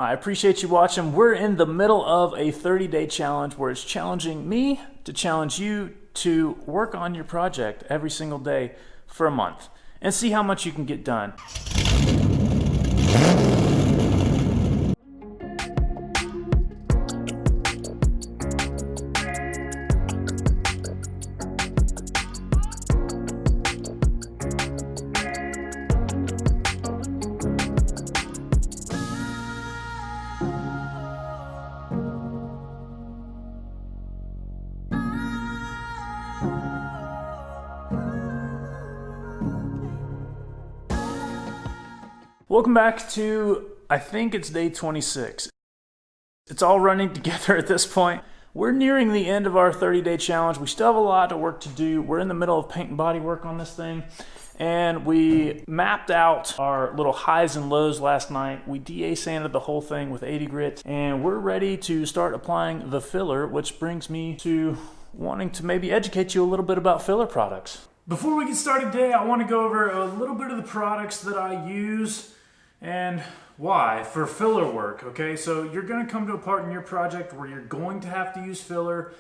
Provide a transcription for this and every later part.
I appreciate you watching. We're in the middle of a 30-day challenge where it's challenging me to challenge you to work on your project every single day for a month and see how much you can get done. Welcome back to, I think it's day 26. It's all running together at this point. We're nearing the end of our 30-day challenge. We still have a lot of work to do. We're in the middle of paint and body work on this thing. And we mapped out our little highs and lows last night. We DA sanded the whole thing with 80 grit. And we're ready to start applying the filler, which brings me to wanting to maybe educate you a little bit about filler products. Before we get started today, I want to go over a little bit of the products that I use and why for filler work. Okay, so you're going to come to a part in your project where you're going to have to use filler.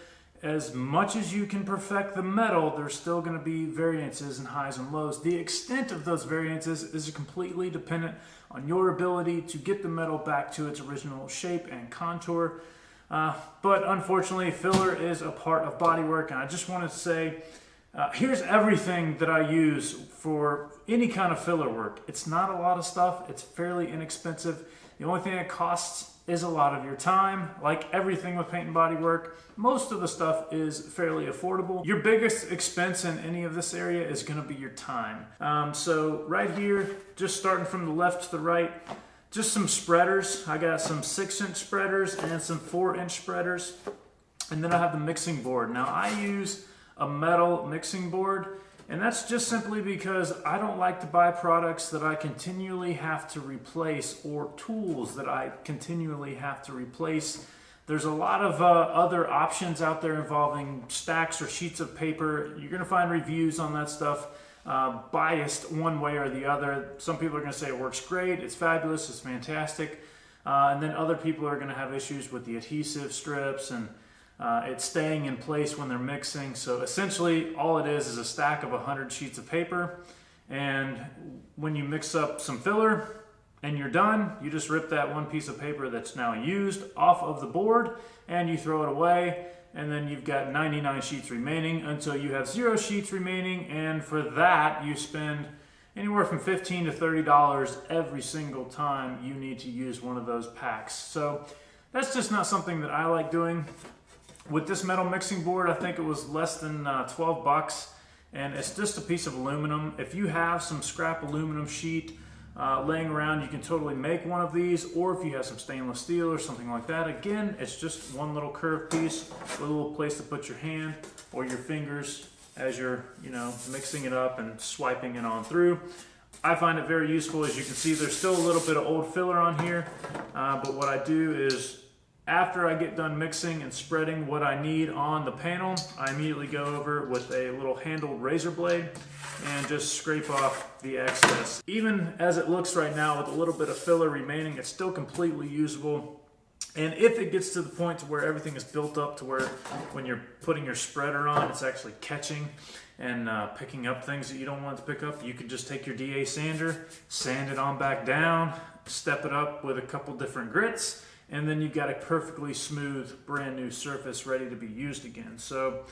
As much as you can perfect the metal, there's still going to be variances in highs and lows. The extent of those variances is completely dependent on your ability to get the metal back to its original shape and contour. But unfortunately, filler is a part of bodywork, and I just want to say, here's everything that I use for any kind of filler work. It's not a lot of stuff. It's fairly inexpensive. The only thing it costs is a lot of your time. Like everything with paint and body work, most of the stuff is fairly affordable. Your biggest expense in any of this area is going to be your time. So right here, just starting from the left to the right, just some spreaders. I got some 6-inch spreaders and some 4-inch spreaders. And then I have the mixing board. Now I use a metal mixing board, and that's just simply because I don't like to buy products that I continually have to replace or tools that I continually have to replace. There's a lot of other options out there involving stacks or sheets of paper. You're going to find reviews on that stuff biased one way or the other. Some people are going to say it works great, it's fabulous, it's fantastic, and then other people are going to have issues with the adhesive strips and it's staying in place when they're mixing. So essentially all it is a stack of 100 sheets of paper, and when you mix up some filler and you're done, you just rip that one piece of paper that's now used off of the board and you throw it away, and then you've got 99 sheets remaining until you have 0 sheets remaining, and for that you spend anywhere from $15 to $30 every single time you need to use one of those packs. So that's just not something that I like doing. With this metal mixing board, I think it was less than 12 bucks, and it's just a piece of aluminum. If you have some scrap aluminum sheet laying around, you can totally make one of these, or if you have some stainless steel or something like that, again, it's just one little curved piece with a little place to put your hand or your fingers as you're, mixing it up and swiping it on through. I find it very useful. As you can see, there's still a little bit of old filler on here, but what I do is, after I get done mixing and spreading what I need on the panel, I immediately go over with a little handled razor blade and just scrape off the excess. Even as it looks right now with a little bit of filler remaining, it's still completely usable. And if it gets to the point to where everything is built up to where when you're putting your spreader on, it's actually catching and picking up things that you don't want to pick up, you can just take your DA sander, sand it on back down, step it up with a couple different grits, and then you've got a perfectly smooth, brand new surface ready to be used again. So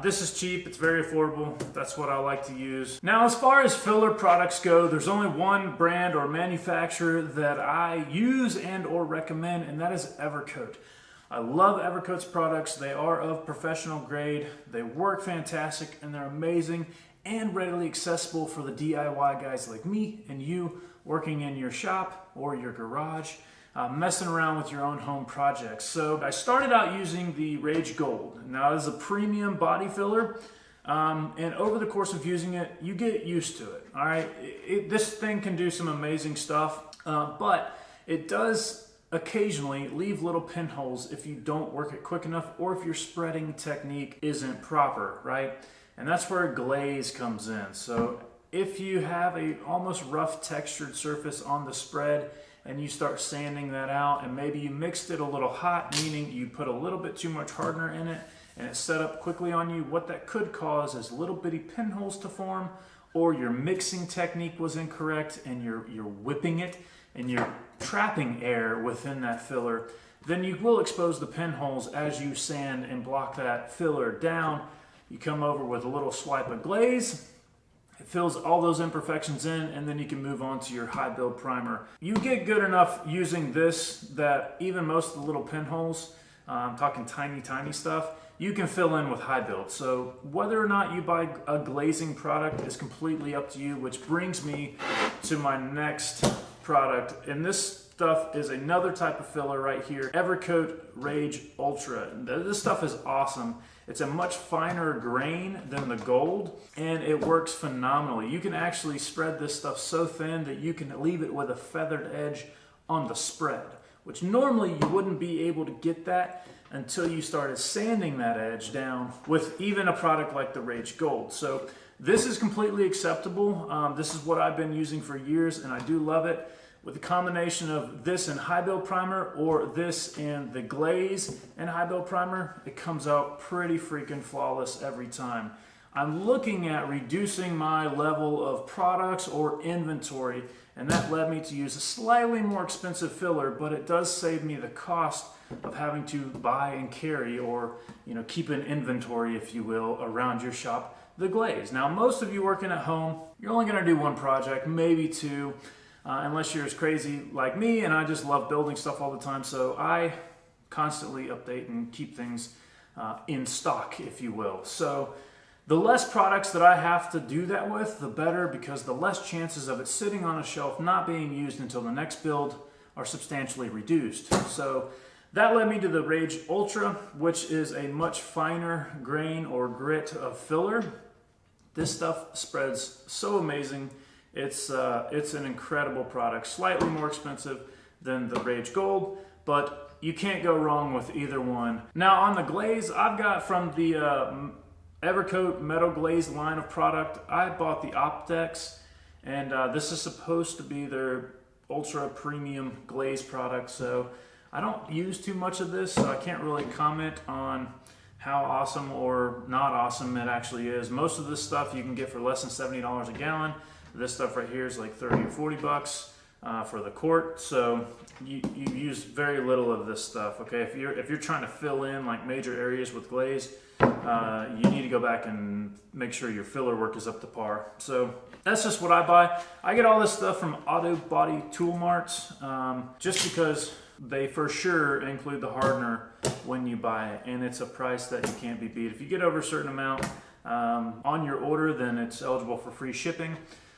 this is cheap, it's very affordable. That's what I like to use. Now, as far as filler products go, there's only one brand or manufacturer that I use and or recommend, and that is EVERCOAT. I love EVERCOAT's products. They are of professional grade. They work fantastic, and they're amazing and readily accessible for the DIY guys like me and you working in your shop or your garage. Messing around with your own home projects. So I started out using the Rage Gold. Now this is a premium body filler, and over the course of using it, you get used to it. All right, this thing can do some amazing stuff, but it does occasionally leave little pinholes if you don't work it quick enough, or if your spreading technique isn't proper, right? And that's where glaze comes in. So if you have a almost rough textured surface on the spread, and you start sanding that out, and maybe you mixed it a little hot, meaning you put a little bit too much hardener in it and it set up quickly on you, what that could cause is little bitty pinholes to form, or your mixing technique was incorrect and you're whipping it and you're trapping air within that filler. Then you will expose the pinholes as you sand and block that filler down. You come over with a little swipe of glaze. It fills all those imperfections in, and then you can move on to your high build primer. You get good enough using this that even most of the little pinholes, I'm talking tiny stuff, you can fill in with high build. So whether or not you buy a glazing product is completely up to you, which brings me to my next product. And this stuff is another type of filler right here, EVERCOAT Rage Ultra. This stuff is awesome. It's a much finer grain than the gold, and it works phenomenally. You can actually spread this stuff so thin that you can leave it with a feathered edge on the spread, which normally you wouldn't be able to get that until you started sanding that edge down with even a product like the Rage Gold. So this is completely acceptable. This is what I've been using for years, and I do love it. With a combination of this and high build primer, or this and the glaze and high build primer, it comes out pretty freaking flawless every time. I'm looking at reducing my level of products or inventory, and that led me to use a slightly more expensive filler, but it does save me the cost of having to buy and carry, or keep an inventory, if you will, around your shop, the glaze. Now, most of you working at home, you're only gonna do one project, maybe two, unless you're as crazy like me, and I just love building stuff all the time, so I constantly update and keep things in stock, if you will. So the less products that I have to do that with, the better, because the less chances of it sitting on a shelf not being used until the next build are substantially reduced. So that led me to the Rage Ultra, which is a much finer grain or grit of filler. This stuff spreads so amazing. It's an incredible product, slightly more expensive than the Rage Gold, but you can't go wrong with either one. Now on the glaze, I've got from the EVERCOAT Metal Glaze line of product, I bought the Optex, and this is supposed to be their ultra premium glaze product, so I don't use too much of this, so I can't really comment on how awesome or not awesome it actually is. Most of this stuff you can get for less than $70 a gallon. This stuff right here is like 30 or 40 bucks for the quart, so you use very little of this stuff. Okay, if you're trying to fill in like major areas with glaze, you need to go back and make sure your filler work is up to par. So that's just what I buy. I get all this stuff from Auto Body Tool Marts, just because they for sure include the hardener when you buy it, and it's a price that you can't be beat. If you get over a certain amount on your order, then it's eligible for free shipping.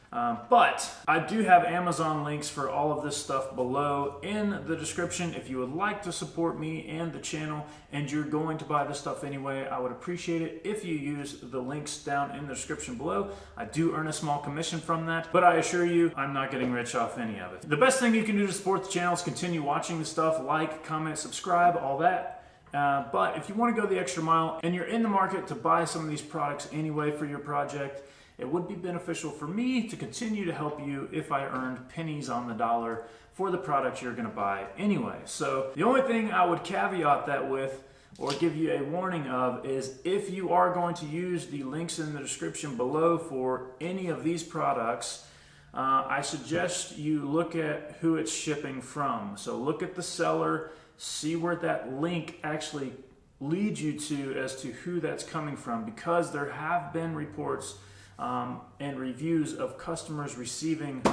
But I do have Amazon links for all of this stuff below in the description. If you would like to support me and the channel, and you're going to buy this stuff anyway, I would appreciate it if you use the links down in the description below. I do earn a small commission from that, but I assure you, I'm not getting rich off any of it. The best thing you can do to support the channel is continue watching the stuff, like, comment, subscribe, all that. But if you want to go the extra mile and you're in the market to buy some of these products anyway for your project, it would be beneficial for me to continue to help you if I earned pennies on the dollar for the product you're going to buy anyway. So the only thing I would caveat that with, or give you a warning of, is if you are going to use the links in the description below for any of these products, I suggest you look at who it's shipping from. So look at the seller, see where that link actually leads you to as to who that's coming from, because there have been reports and reviews of customers receiving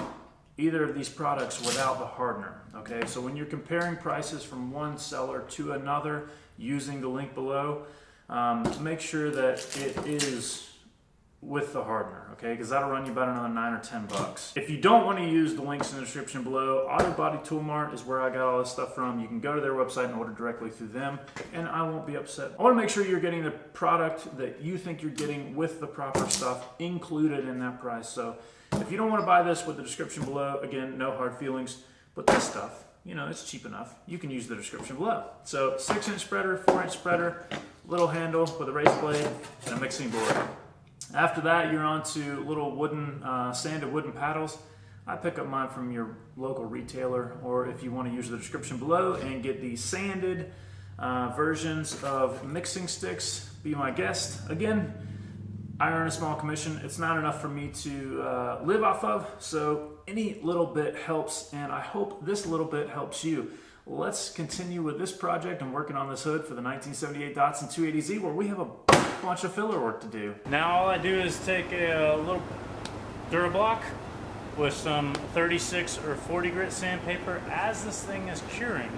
either of these products without the hardener. Okay, so when you're comparing prices from one seller to another using the link below, make sure that it is with the hardener, okay, because that'll run you about another 9 or 10 bucks. If you don't want to use the links in the description below, Auto Body Tool Mart is where I got all this stuff from. You can go to their website and order directly through them, and I won't be upset. I want to make sure you're getting the product that you think you're getting with the proper stuff included in that price. So if you don't want to buy this with the description below, again, no hard feelings, but this stuff, it's cheap enough. You can use the description below. So 6-inch spreader, 4-inch spreader, little handle with a razor blade, and a mixing board. After that, you're on to little wooden, sanded wooden paddles. I pick up mine from your local retailer, or if you want to use the description below and get the sanded versions of mixing sticks, be my guest. Again, I earn a small commission. It's not enough for me to live off of, so any little bit helps, and I hope this little bit helps you. Let's continue with this project. I'm working on this hood for the 1978 Datsun 280Z, where we have a bunch of filler work to do. Now all I do is take a little Durablock with some 36 or 40 grit sandpaper. As this thing is curing,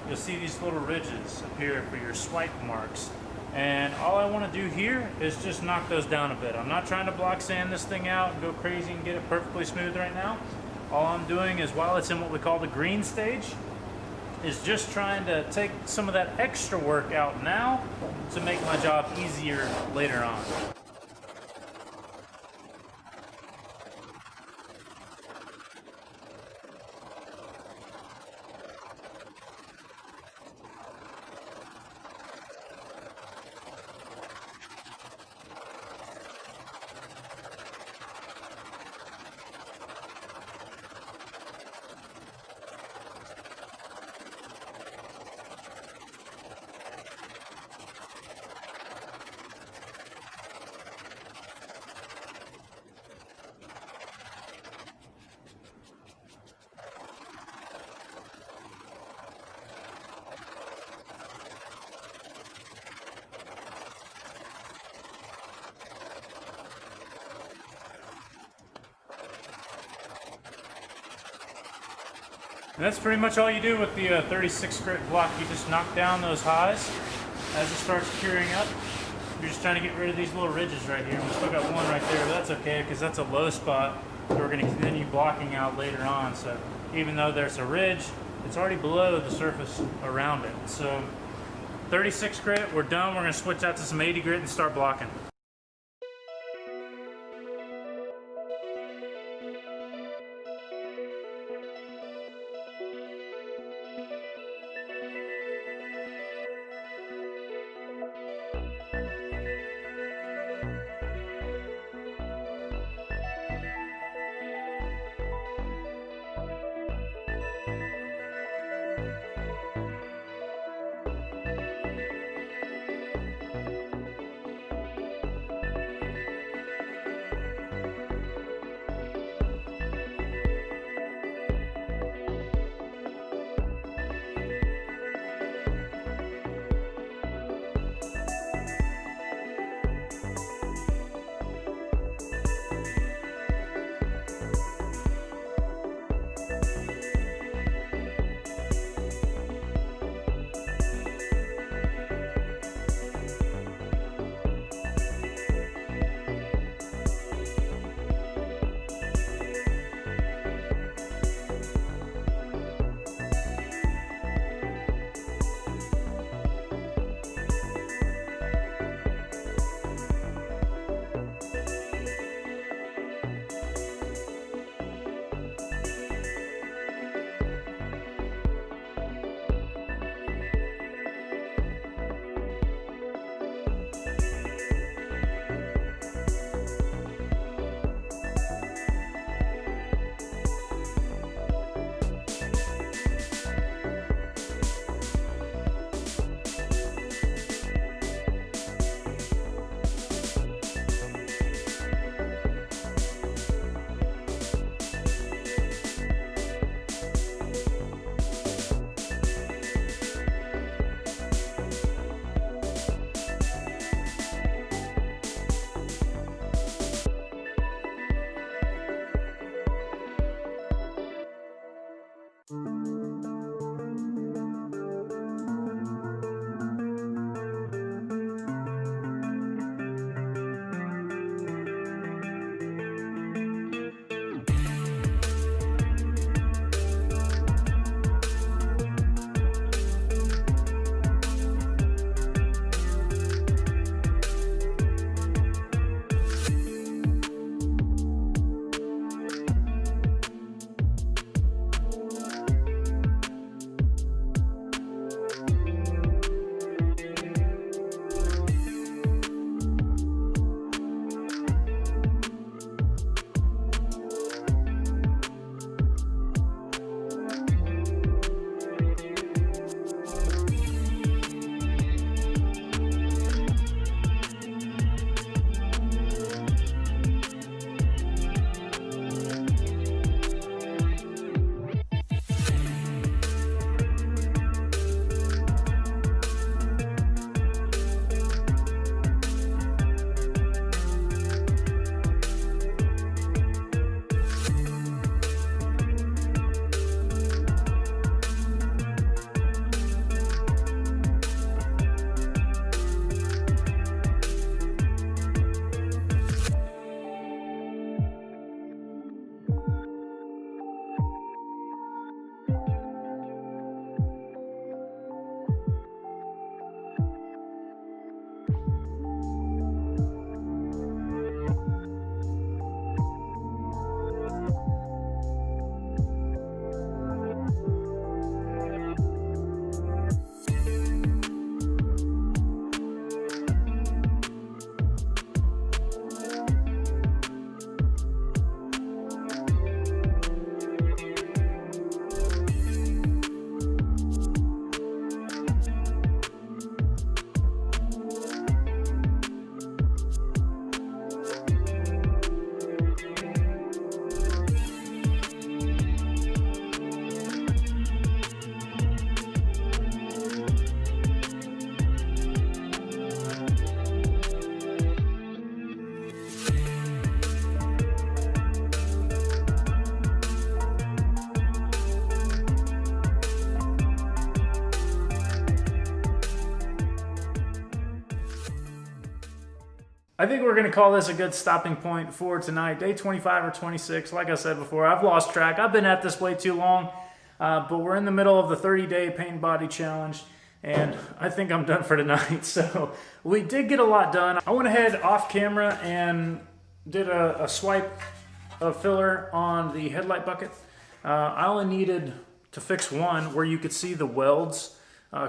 you'll see these little ridges appear for your swipe marks. And all I want to do here is just knock those down a bit. I'm not trying to block sand this thing out and go crazy and get it perfectly smooth right now. All I'm doing is, while it's in what we call the green stage, is just trying to take some of that extra work out now to make my job easier later on. And that's pretty much all you do with the 36 grit block. You just knock down those highs as it starts curing up. You're just trying to get rid of these little ridges right here. We still got one right there, but that's okay because that's a low spot that we're going to continue blocking out later on. So even though there's a ridge, it's already below the surface around it. So 36 grit, we're done. We're going to switch out to some 80 grit and start blocking. I think we're going to call this a good stopping point for tonight. Day 25 or 26. Like I said before, I've lost track. I've been at this way too long, but we're in the middle of the 30-day Paint and Body challenge, and I think I'm done for tonight. So we did get a lot done. I went ahead off camera and did a swipe of filler on the headlight bucket. I only needed to fix one where you could see the welds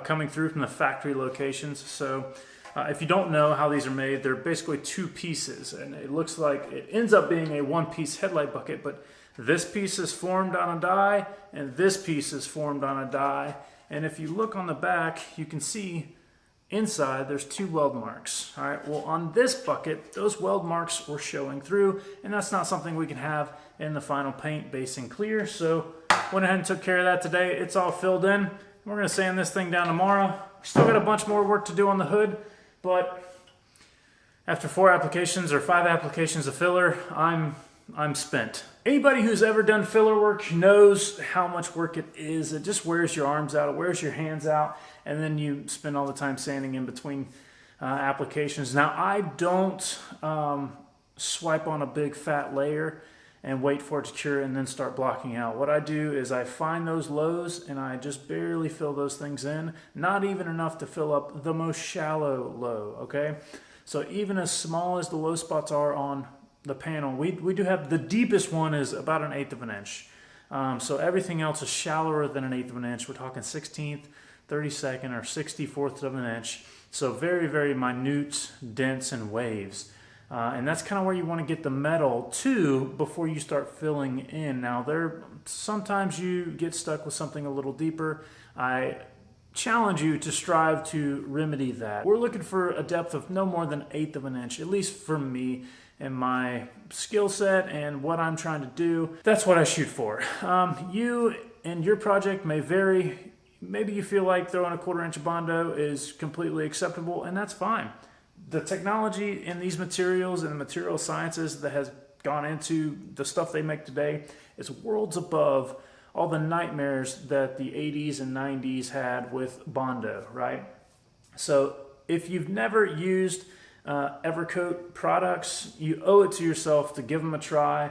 coming through from the factory locations. So if you don't know how these are made, they're basically two pieces, and it looks like it ends up being a one-piece headlight bucket, but this piece is formed on a die and this piece is formed on a die. And if you look on the back, you can see inside there's two weld marks. All right, well, on this bucket, those weld marks were showing through, and that's not something we can have in the final paint basing clear. So went ahead and took care of that today. It's all filled in. We're gonna sand this thing down tomorrow. We still got a bunch more work to do on the hood, but after 4 applications or 5 applications of filler, I'm spent. Anybody who's ever done filler work knows how much work it is. It just wears your arms out, it wears your hands out, and then you spend all the time sanding in between applications. Now, I don't swipe on a big fat layer and wait for it to cure and then start blocking out. What I do is I find those lows and I just barely fill those things in, not even enough to fill up the most shallow low, okay? So even as small as the low spots are on the panel, we do have, the deepest one is about 1/8 of an inch. So everything else is shallower than 1/8 of an inch. We're talking 16th, 32nd, or 64th of an inch. So very, very minute dents and waves. And that's kind of where you want to get the metal to before you start filling in. Now, sometimes you get stuck with something a little deeper. I challenge you to strive to remedy that. We're looking for a depth of no more than 1/8 of an inch, at least for me and my skill set and what I'm trying to do. That's what I shoot for. You and your project may vary. Maybe you feel like throwing a 1/4 inch of Bondo is completely acceptable, and that's fine. The technology in these materials and the material sciences that has gone into the stuff they make today is worlds above all the nightmares that the 80s and 90s had with Bondo, right? So if you've never used EVERCOAT products, you owe it to yourself to give them a try.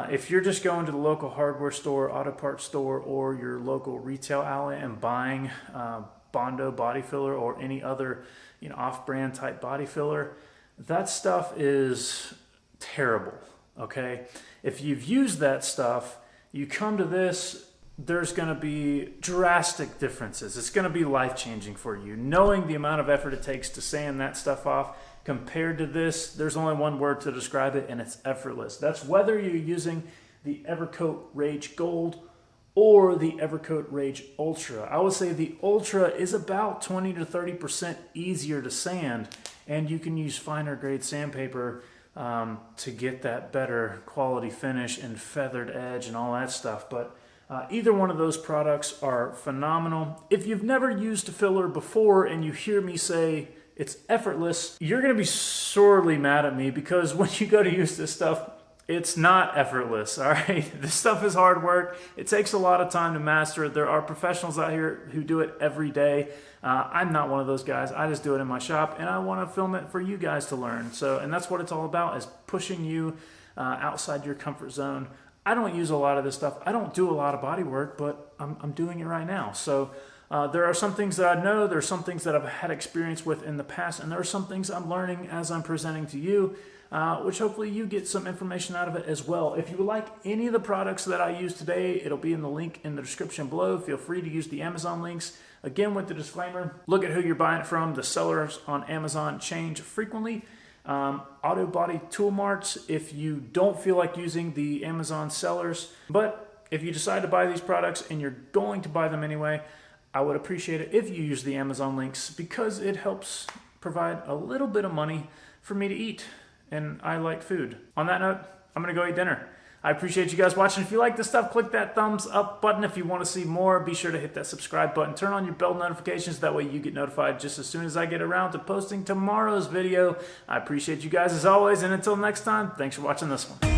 If you're just going to the local hardware store, auto parts store, or your local retail outlet and buying Bondo body filler or any other off-brand type body filler, that stuff is terrible, okay? If you've used that stuff, you come to this, there's going to be drastic differences. It's going to be life-changing for you. Knowing the amount of effort it takes to sand that stuff off compared to this, there's only one word to describe it, and it's effortless. That's whether you're using the EVERCOAT Rage Gold or the EVERCOAT Rage Ultra. I would say the Ultra is about 20 to 30% easier to sand, and you can use finer grade sandpaper to get that better quality finish and feathered edge and all that stuff. But either one of those products are phenomenal. If you've never used a filler before and you hear me say it's effortless, you're gonna be sorely mad at me, because when you go to use this stuff, it's not effortless, all right? This stuff is hard work. It takes a lot of time to master it. There are professionals out here who do it every day. I'm not one of those guys. I just do it in my shop, and I want to film it for you guys to learn. So, and that's what it's all about, is pushing you outside your comfort zone. I don't use a lot of this stuff. I don't do a lot of body work, but I'm doing it right now. So there are some things that I know. There are some things that I've had experience with in the past, and there are some things I'm learning as I'm presenting to you. Which hopefully you get some information out of it as well. If you would like any of the products that I use today, it'll be in the link in the description below. Feel free to use the Amazon links. Again, with the disclaimer, look at who you're buying it from. The sellers on Amazon change frequently. Auto Body Tool Marts, if you don't feel like using the Amazon sellers, but if you decide to buy these products and you're going to buy them anyway, I would appreciate it if you use the Amazon links, because it helps provide a little bit of money for me to eat. And I like food. On that note, I'm gonna go eat dinner. I appreciate you guys watching. If you like this stuff, click that thumbs up button. If you want to see more, be sure to hit that subscribe button. Turn on your bell notifications. That way you get notified just as soon as I get around to posting tomorrow's video. I appreciate you guys as always. And until next time, thanks for watching this one.